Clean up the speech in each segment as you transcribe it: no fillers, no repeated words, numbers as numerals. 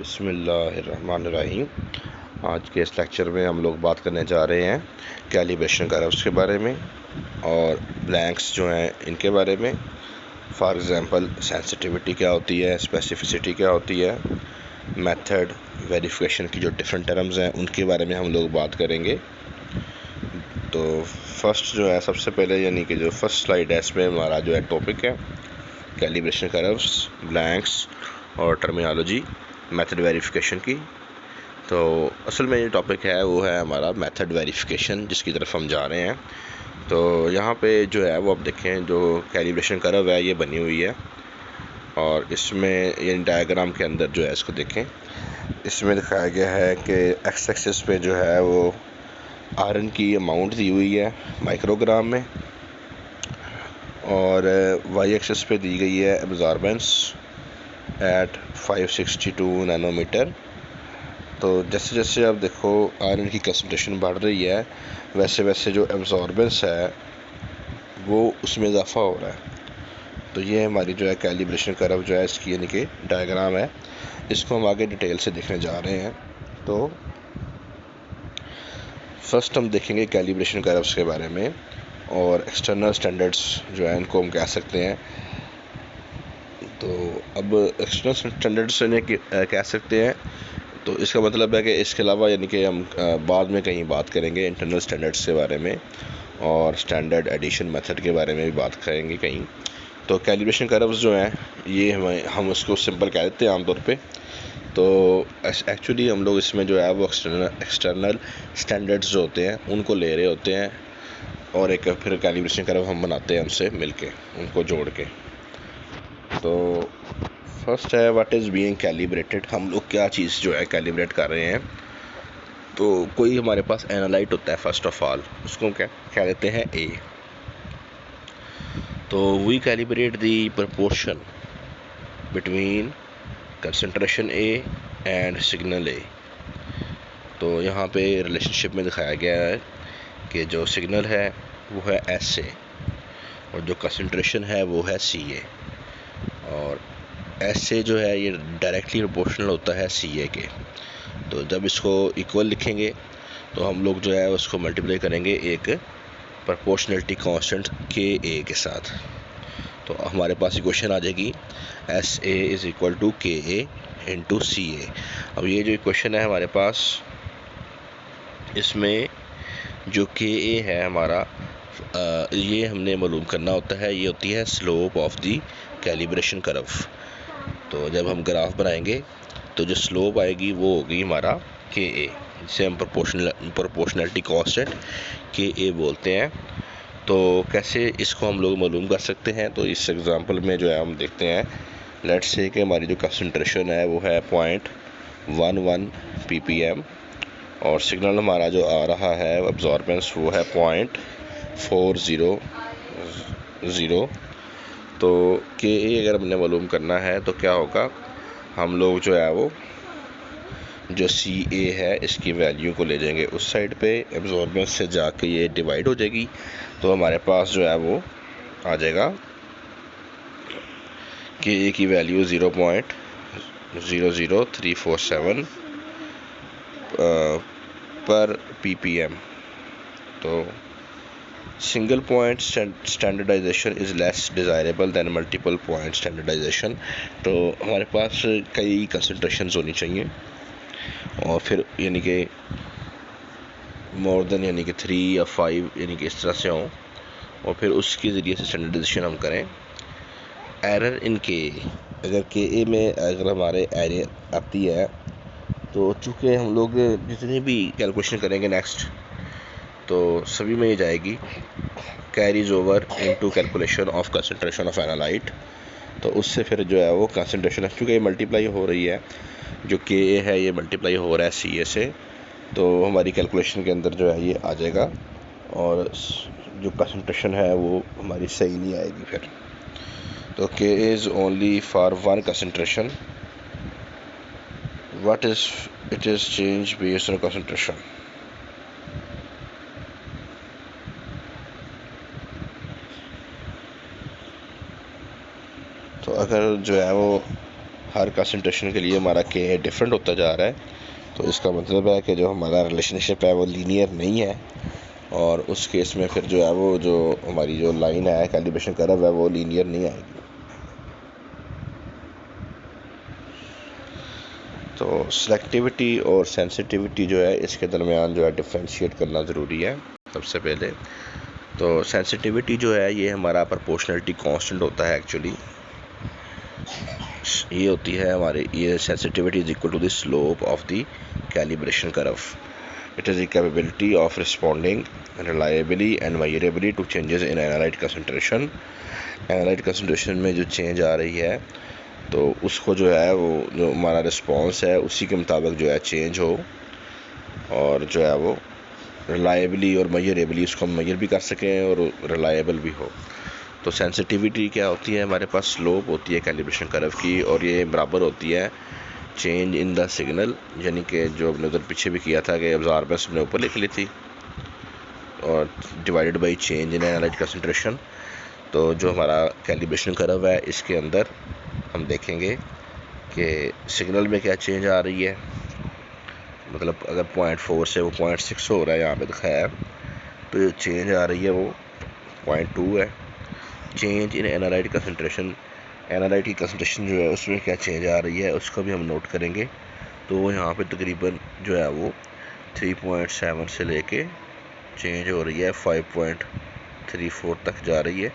बिस्मिल्लाहिर्रहमानिर्रहीम। आज के इस लेक्चर में हम लोग बात करने जा रहे हैं कैलिब्रेशन कर्व्स के बारे में और ब्लैंक्स जो हैं इनके बारे में। फॉर एग्ज़ाम्पल सेंसिटिविटी क्या होती है, स्पेसिफिसिटी क्या होती है, मेथड, वेरिफिकेशन की जो डिफरेंट टर्म्स हैं उनके बारे में हम लोग बात करेंगे। तो फर्स्ट जो है सबसे पहले यानी कि जो फर्स्ट स्लाइड है इसमें हमारा जो है टॉपिक है कैलिब्रेशन कर्व्स, ब्लैंक्स और टर्मिनोलॉजी मेथड वेरिफिकेशन की। तो असल में ये टॉपिक है वो है हमारा मेथड वेरिफिकेशन जिसकी तरफ हम जा रहे हैं। तो यहाँ पे जो है वो आप देखें जो कैलिब्रेशन कर्व है ये बनी हुई है और इसमें ये डायग्राम के अंदर जो है इसको देखें, इसमें दिखाया गया है कि एक्स एक्सिस पे जो है वो आयरन की अमाउंट दी हुई है माइक्रोग्राम में और वाई एक्सिस पे दी गई है एब्जॉर्बेंस एट 562 नैनोमीटर। तो जैसे जैसे आप देखो आयरन की कंसंट्रेशन बढ़ रही है वैसे वैसे जो एब्जॉर्बेंस है वो उसमें इजाफा हो रहा है। तो ये हमारी जो है कैलिब्रेशन कर्व जो है इसकी यानी कि डायग्राम है, इसको हम आगे डिटेल से देखने जा रहे हैं। तो फर्स्ट हम देखेंगे कैलिब्रेशन कर्व्स के बारे में और एक्सटर्नल स्टैंडर्ड्स जो है इनको हम कह सकते हैं। तो अब एक्सटर्नल स्टैंडर्ड्स कह सकते हैं तो इसका मतलब है कि इसके अलावा यानी कि हम बाद में कहीं बात करेंगे इंटरनल स्टैंडर्ड्स के बारे में और स्टैंडर्ड एडिशन मेथड के बारे में भी बात करेंगे कहीं। तो कैलिब्रेशन कर्व्स जो हैं ये हम उसको सिंपल कह देते हैं आमतौर पे। तो एक्चुअली हम लोग इसमें जो है वो एक्सटर्नल स्टैंडर्ड्स जो होते हैं उनको ले रहे होते हैं और एक फिर कैलिब्रेशन कर्व हम बनाते हैं उनसे मिलके, उनको जोड़ के। तो फर्स्ट है व्हाट इज़ बीइंग कैलिब्रेटेड, हम लोग क्या चीज़ जो है कैलिब्रेट कर रहे हैं। तो कोई हमारे पास एनालाइट होता है फर्स्ट ऑफ ऑल, उसको क्या कह देते हैं ए। तो we calibrate the proportion between concentration A and signal A. तो यहाँ पे रिलेशनशिप में दिखाया गया है कि जो सिग्नल है वो है एस ए और जो कंसंट्रेशन है वो है सी ए, और एस ए जो है ये डायरेक्टली प्रोपोर्शनल होता है सी ए के। तो जब इसको इक्वल लिखेंगे तो हम लोग जो है उसको मल्टीप्लाई करेंगे एक प्रोपोर्शनलिटी कांस्टेंट के ए के साथ। तो हमारे पास इक्वेशन आ जाएगी S A is equal to K A into सी ए। अब ये जो इक्वेशन है हमारे पास इसमें जो के ए है हमारा ये हमने मालूम करना होता है, ये होती है slope of the calibration curve. तो जब हम ग्राफ बनाएंगे तो जो स्लोप आएगी वो होगी हमारा के ए, जिसे हम प्रोपोर्शनलिटी कांस्टेंट के ए बोलते हैं। तो कैसे इसको हम लोग मालूम कर सकते हैं, तो इस एग्जांपल में जो है हम देखते हैं लेट्स से कि हमारी जो कंसंट्रेशन है वो है 0.11 ppm और सिग्नल हमारा जो आ रहा है अब्जॉर्बेंस वो है 0.400। तो के ए अगर हमने मालूम करना है तो क्या होगा, हम लोग जो है वो जो सी ए है इसकी वैल्यू को ले जाएंगे उस साइड पे, एब्जॉर्बेंस से जाके ये डिवाइड हो जाएगी। तो हमारे पास जो है वो आ जाएगा के ए की वैल्यू 0.00347 पर ppm। तो single point standardization is less desirable than multiple point standardization. तो हमारे पास कई कंसंट्रेशंस होनी चाहिए और फिर यानी कि मोर देन यानी कि 3 या 5 यानी कि इस तरह से हों और फिर उसके ज़रिए से स्टैंडर्डाइजेशन हम करें। एरर इन के, अगर के ए में अगर हमारे एरर आती है तो चूँकि हम लोग जितनी भी कैलकुलेशन करेंगे नेक्स्ट तो सभी में ये जाएगी carries over into calculation of concentration of analyte. तो उससे फिर जो है वो कंसंट्रेशन चूँकि ये मल्टीप्लाई हो रही है, जो के ए है ये मल्टीप्लाई हो रहा है सी ए से, तो हमारी कैलकुलेशन के अंदर जो है ये आ जाएगा और जो कंसंट्रेशन है वो हमारी सही नहीं आएगी फिर। तो के is only for one concentration, what is it is change based on concentration. तो अगर जो है वो हर कंसंट्रेशन के लिए हमारा के डिफरेंट होता जा रहा है, तो इसका मतलब है कि जो हमारा रिलेशनशिप है वो लीनियर नहीं है, और उस केस में फिर जो है वो जो हमारी जो लाइन है कैलिब्रेशन कर्व है वो लीनियर नहीं आएगी। तो सिलेक्टिविटी और सेंसिटिविटी जो है इसके दरमियान जो है डिफ्रेंशिएट करना ज़रूरी है। सबसे पहले तो सेंसिटिविटी जो है ये हमारा प्रोपोर्शनलिटी कांस्टेंट होता है एक्चुअली, ये होती है हमारे, ये sensitivity is equal to the slope of the calibration curve. It is the capability of responding reliably and measurably to changes in analyte concentration. Analyte concentration में जो चेंज आ रही है तो उसको जो है वो जो हमारा रिस्पॉन्स है उसी के मुताबिक जो है चेंज हो, और जो है वो रिलायबली और मेजरेबली उसको हम मेजर भी कर सकें और रिलायबल भी हो। तो सेंसिटिविटी क्या होती है, हमारे पास स्लोप होती है कैलिब्रेशन कर्व की, और ये बराबर होती है चेंज इन द सिग्नल, यानी कि जो हमने उधर पीछे भी किया था कि अब्जॉर्बेंस हमने ऊपर लिख ली थी, और divided by change in analyte concentration. तो जो हमारा कैलिब्रेशन कर्व है इसके अंदर हम देखेंगे कि सिग्नल में क्या चेंज आ रही है, मतलब अगर 0.4 से वो 0.6 हो रहा है यहाँ पे दिखाया है, तो ये चेंज आ रही है वो 0.2 है। Change in analyte concentration, analyte की कंसंट्रेशन जो है उसमें क्या चेंज आ रही है उसको भी हम नोट करेंगे। तो यहाँ पे तकरीबन जो है वो 3.7 से लेके चेंज हो रही है 5.34 तक जा रही है,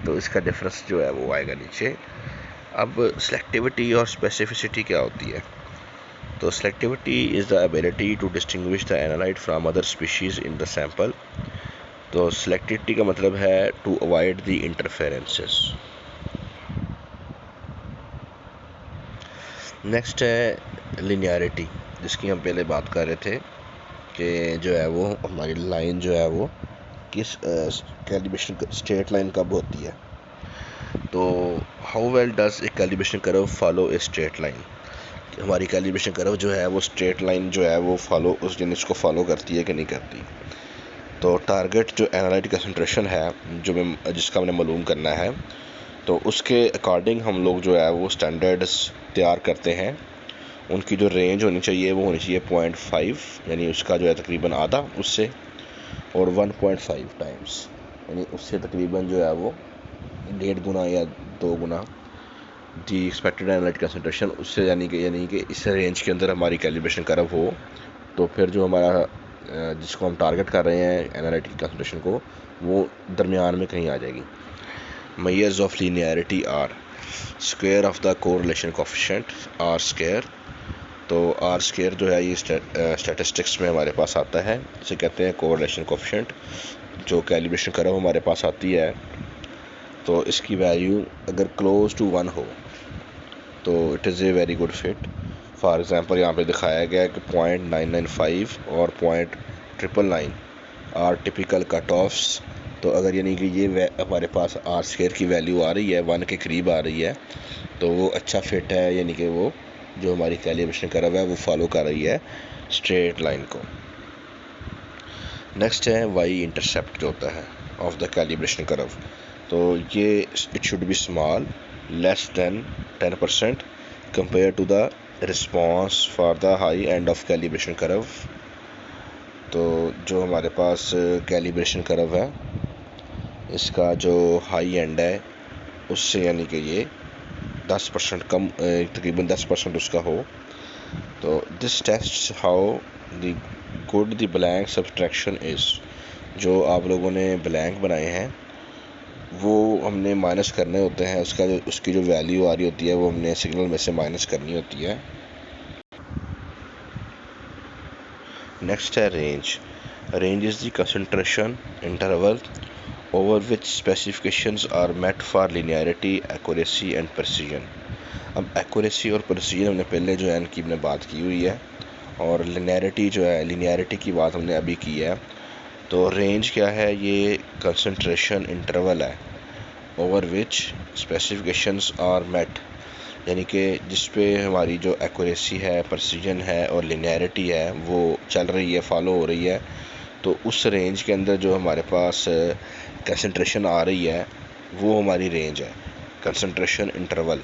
तो इसका डिफरेंस जो है वो आएगा नीचे। अब सिलेक्टिविटी और स्पेसिफिसिटी क्या होती है, तो selectivity is the ability to distinguish the analyte from other species in the sample. तो सिलेक्टिविटी का मतलब है to avoid the interferences. Next है लिनियरिटी, जिसकी हम पहले बात कर रहे थे कि जो है वो हमारी लाइन जो है वो किस कैलिब्रेशन स्ट्रेट लाइन कब होती है। तो how well does a calibration curve follow a straight line, हमारी कैलिब्रेशन कर्व जो है वो स्ट्रेट लाइन जो है वो फॉलो उस दिन इसको फॉलो करती है कि नहीं करती। तो टारगेट जो एनालाइट कंसंट्रेशन है जो जिसका हमने मालूम करना है, तो उसके अकॉर्डिंग हम लोग जो है वो स्टैंडर्ड्स तैयार करते हैं। उनकी जो रेंज होनी चाहिए वो होनी चाहिए 0.5, यानी उसका जो है तकरीबन आधा उससे, और 1.5 टाइम्स, यानी उससे तकरीबन जो है वो 1.5 गुना या 2 गुना दी एक्सपेक्टेड एनालाइट कंसंट्रेशन उससे, यानी कि इस रेंज के अंदर हमारी कैलिब्रेशन कर्व हो, तो फिर जो हमारा जिसको हम टारगेट कर रहे हैं एनालाइट की कंसंट्रेशन को, वो दरमियान में कहीं आ जाएगी। Measures of linearity R square of the correlation coefficient R square. तो आर स्क्वायर जो है ये स्टैटिस्टिक्स में हमारे पास आता है, इसे कहते हैं कोरिलेशन कोएफिशिएंट। जो कैलिब्रेशन कर्व हमारे पास आती है तो इसकी वैल्यू अगर क्लोज टू 1 हो तो it is a very good fit. For example यहाँ पे दिखाया गया है कि 0.995 और 0.999 आर टिपिकल कट ऑफ्स। तो अगर यानी कि ये हमारे पास आर स्क्वायर की वैल्यू आ रही है 1 के करीब आ रही है, तो वो अच्छा फिट है, यानी कि वो जो हमारी कैलिब्रेशन कर्व है वो फॉलो कर रही है स्ट्रेट लाइन को। नेक्स्ट है वाई इंटरसेप्ट जो होता है ऑफ द कैलिब्रेशन कर्व। तो ये it should be small less than 10% compare to the response for the high end of calibration curve. तो जो हमारे पास कैलिब्रेशन कर्व है इसका जो हाई एंड है उससे यानी कि ये 10% कम, तकरीबन 10% उसका हो। तो this test how the good the blank subtraction is. जो आप लोगों ने ब्लैंक बनाए हैं वो हमने माइनस करने होते हैं, उसकी जो वैल्यू आ रही होती है वो हमने सिग्नल में से माइनस करनी होती है। नेक्स्ट है range. Range is the concentration interval over which specifications are met for linearity, accuracy and precision। अब accuracy और precision हमने पहले जो है इनकी हमने बात की हुई है, और linearity जो है linearity की बात हमने अभी की है। तो range क्या है, ये concentration interval है over which specifications are met, यानी कि जिस पे हमारी जो accuracy है, precision है और linearity है वो चल रही है, फॉलो हो रही है। तो उस रेंज के अंदर जो हमारे पास कंसंट्रेशन आ रही है वो हमारी रेंज है, कंसंट्रेशन इंटरवल।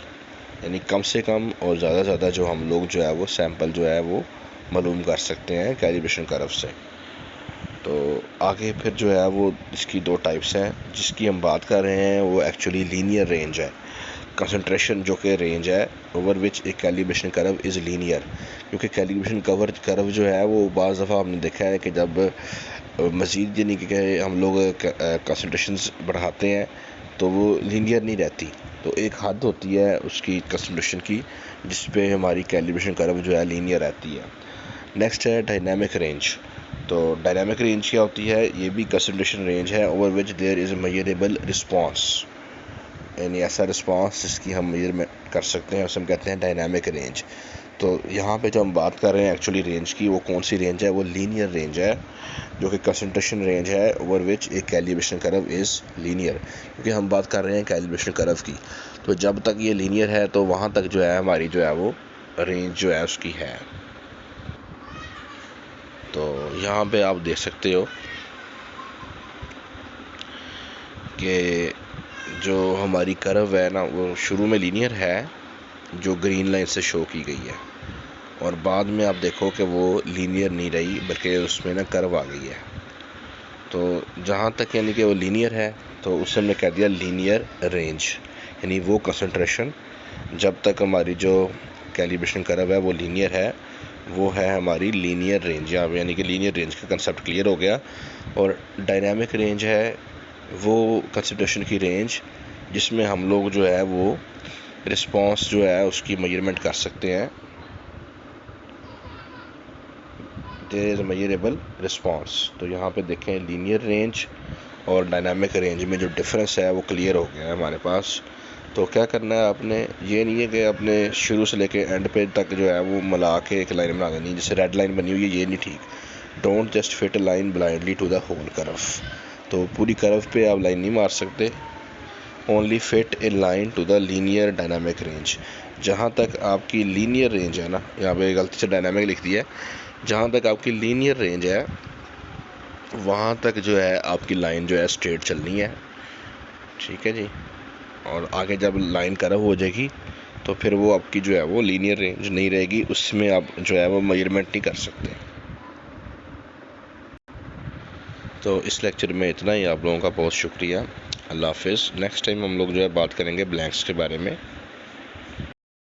यानी कम से कम और ज़्यादा से ज़्यादा जो हम लोग जो है वो सैंपल जो है वो मालूम कर सकते हैं कैलिब्रेशन कर्व से। तो आगे फिर जो है वो इसकी दो टाइप्स हैं। जिसकी हम बात कर रहे हैं वो एक्चुअली लीनियर रेंज है, कंसंट्रेशन जो कि रेंज है ओवर विच एक कैलिब्रेशन कर्व इज़ लीनियर। क्योंकि कैलिब्रेशन कर्व जो है वो बाज़ दफ़ा हमने देखा है कि जब मज़ीद यानी कि हम लोग कंसंट्रेशंस बढ़ाते हैं तो वो लीनियर नहीं रहती। तो एक हद होती है उसकी कंसंट्रेशन की जिस पे हमारी कैलिब्रेशन कर्व जो है लीनियर रहती है। नेक्स्ट है डायनामिक रेंज। तो डायनामिक रेंज क्या होती है? ये भी कंसंट्रेशन रेंज है over which there is measurable response, यानी ऐसा रिस्पांस जिसकी हम मेजरमेंट कर सकते हैं उसे हम कहते हैं डायनामिक रेंज। तो यहाँ पे जो हम बात कर रहे हैं एक्चुअली रेंज की, वो कौन सी रेंज है? वो लीनियर रेंज है, जो कि कंसंट्रेशन रेंज है ओवर विच एक कैलिब्रेशन कर्व इज़ लीनियर। क्योंकि हम बात कर रहे हैं कैलिब्रेशन कर्व की, तो जब तक ये लीनियर है तो वहाँ तक जो है हमारी जो है वो रेंज जो है उसकी है। तो यहाँ पे आप देख सकते हो कि जो हमारी कर्व है ना वो शुरू में लीनियर है, जो ग्रीन लाइन से शो की गई है, और बाद में आप देखो कि वो लीनियर नहीं रही बल्कि उसमें ना कर्व आ गई है। तो जहाँ तक यानी कि वो लीनियर है तो उससे हमने कह दिया लीनियर रेंज, यानी वो कंसंट्रेशन जब तक हमारी जो कैलिब्रेशन कर्व है वो लीनियर है वो है हमारी लीनियर रेंज। यहाँ यानी कि लीनियर रेंज का कंसेप्ट क्लियर हो गया। और डायनामिक रेंज है वो कंसंट्रेशन की रेंज जिसमें हम लोग जो है वो रिस्पांस जो है उसकी मेजरमेंट कर सकते हैं। There is measurable response. तो यहाँ पे देखें लीनियर रेंज और डायनामिक रेंज में जो डिफरेंस है वो क्लियर हो गया है हमारे पास। तो क्या करना है आपने, ये नहीं है कि आपने शुरू से लेके एंड पे तक जो है वो मिला के एक लाइन बना देनी, जैसे रेड लाइन बनी हुई है, ये नहीं ठीक। Don't just fit a line blindly to the whole curve. तो पूरी कर्व पे आप लाइन नहीं मार सकते, only fit a line to the linear dynamic range. जहाँ तक आपकी लीनियर रेंज है ना, यहाँ पे गलती से डायनामिक लिख दिया है, जहाँ तक आपकी लीनियर रेंज है वहाँ तक जो है आपकी लाइन जो है स्ट्रेट चलनी है, ठीक है जी। और आगे जब लाइन कर्व हो जाएगी तो फिर वो आपकी जो है वो लीनियर रेंज नहीं रहेगी, उसमें आप जो है वो मेजरमेंट नहीं कर सकते। तो इस लेक्चर में इतना ही। आप लोगों का बहुत शुक्रिया। अल्लाह हाफिज़। नेक्स्ट टाइम हम लोग जो है बात करेंगे ब्लैंक्स के बारे में।